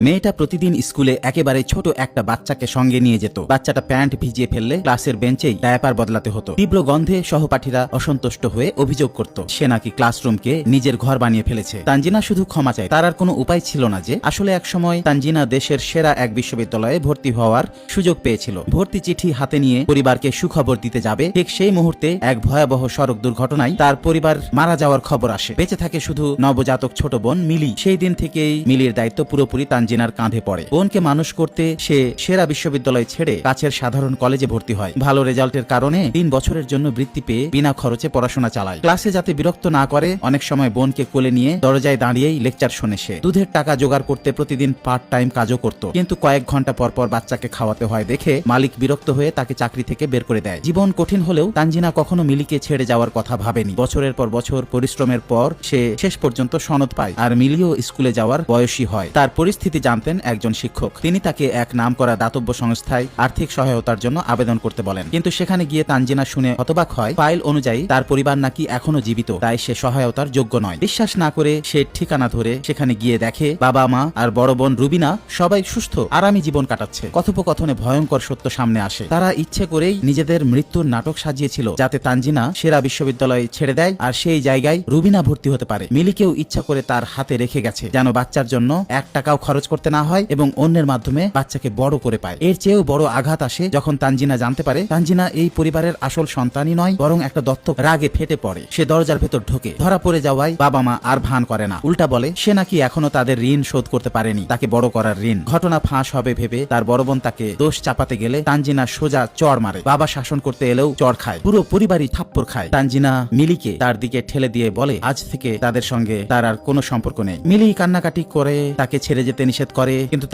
মেয়েটা প্রতিদিন স্কুলে একেবারে ছোট একটা বাচ্চাকে সঙ্গে নিয়ে যেত। বাচ্চাটা প্যান্ট ভিজিয়ে ফেললে ক্লাসের বেঞ্চেই ডায়াপার বদলাতে হতো। তীব্র গন্ধে সহপাঠীরা অসন্তুষ্ট হয়ে অভিযোগ করত সে নাকি ক্লাসরুমকে নিজের ঘর বানিয়ে ফেলেছে। তানজিনা শুধু ক্ষমা চায়, তার আর কোনো উপায় ছিল না যে আসলে একসময় তানজিনা দেশের সেরা এক বিশ্ববিদ্যালয়ে ভর্তি হওয়ার সুযোগ পেয়েছিল। ভর্তি চিঠি হাতে নিয়ে পরিবারকে সুখবর দিতে যাবে, ঠিক সেই মুহূর্তে এক ভয়াবহ সড়ক দুর্ঘটনায় তার পরিবার মারা যাওয়ার খবর আসে। বেঁচে থাকে শুধু নবজাতক ছোট বোন মিলি। সেই দিন থেকেই মিলির দায়িত্ব পুরোপুরি তানজিনার কাঁধে পড়ে। বোনকে মানুষ করতে সে সেরা বিশ্ববিদ্যালয় ছেড়ে কাছের সাধারণ কলেজে ভর্তি হয়। ভালো রেজাল্টের কারণে 3 বছরের জন্য বৃত্তি পেয়ে বিনা খরচে পড়াশোনা চালায়। ক্লাসে যাতে বিরক্ত না করে অনেক সময় বোনকে কোলে নিয়ে দরজায় দাঁড়িয়েই লেকচার শোনে সে। দুধের টাকা জোগাড় করতে প্রতিদিন পার্ট টাইম কাজও করত, কিন্তু কয়েক ঘন্টা পর পর বাচ্চাকে খাওয়াতে হয় দেখে মালিক বিরক্ত হয়ে তাকে চাকরি থেকে বের করে দেয়। জীবন কঠিন হলেও তানজিনা কখনো মিলিকে ছেড়ে যাওয়ার কথা ভাবেনি। বছরের পর বছর পরিশ্রমের পর সে শেষ পর্যন্ত সনদ পায় আর মিলিও স্কুলে যাওয়ার বয়সী হয়। তার পরিস্থিতি জানতেন একজন শিক্ষক। তিনি তাকে এক নামকরা দাতব্য সংস্থায় আর্থিক সহায়তার জন্য আবেদন করতে বলেন, কিন্তু সেখানে গিয়ে তানজিনা শুনে হতবাক হয় ফাইল অনুযায়ী তার পরিবার নাকি এখনো জীবিত, তাই সে সহায়তার যোগ্য নয়। বিশ্বাস না করে সে ঠিকানা ধরে সেখানে গিয়ে দেখে বাবা মা আর বড় বোন রুবিনা সবাই সুস্থ আরামী জীবন কাটাচ্ছে। কথোপকথনে ভয়ঙ্কর সত্য সামনে আসে। তারা ইচ্ছে করেই নিজেদের মৃত্যুর নাটক সাজিয়েছিল যাতে তানজিনা সেরা বিশ্ববিদ্যালয় ছেড়ে দেয় আর সেই জায়গায় রুবিনা ভর্তি হতে পারে। মিলিকেও ইচ্ছা করে তার হাতে রেখে গেছে যেন বাচ্চার জন্য 1 টাকাও খরচ করতে না হয় এবং অন্যের মাধ্যমে বাচ্চাকে বড় করে পায়। এর চেয়েও বড় আঘাত আসে যখন তানজিনা জানতে পারে তানজিনা এই পরিবারের আসল সন্তানই নয়, বরং একটা দত্তক। রাগে ফেটে পড়ে সে, দরজার ভেতর ঢোকে। ধরা পড়ে যাওয়ায় বাবা মা আর ভান করে না, উল্টা বলে সে নাকি এখনো তাদের ঋণ শোধ করতে পারেনি, তাকে বড় করার ঋণ। ঘটনা ফাঁস হবে ভেবে তার বড় বোন তাকে দোষ চাপাতে গেলে তানজিনা সোজা চড় মারে। বাবা শাসন করতে এলেও চড় খায়, পুরো পরিবারই থাপ্পড় খায়। তানজিনা মিলিকে তার দিকে ঠেলে দিয়ে বলে আজ থেকে তাদের সঙ্গে তার আর কোনো সম্পর্ক নেই। মিলি কান্নাকাটি করে তাকে ছেড়ে যেতে নিষেধ করে, কিন্তু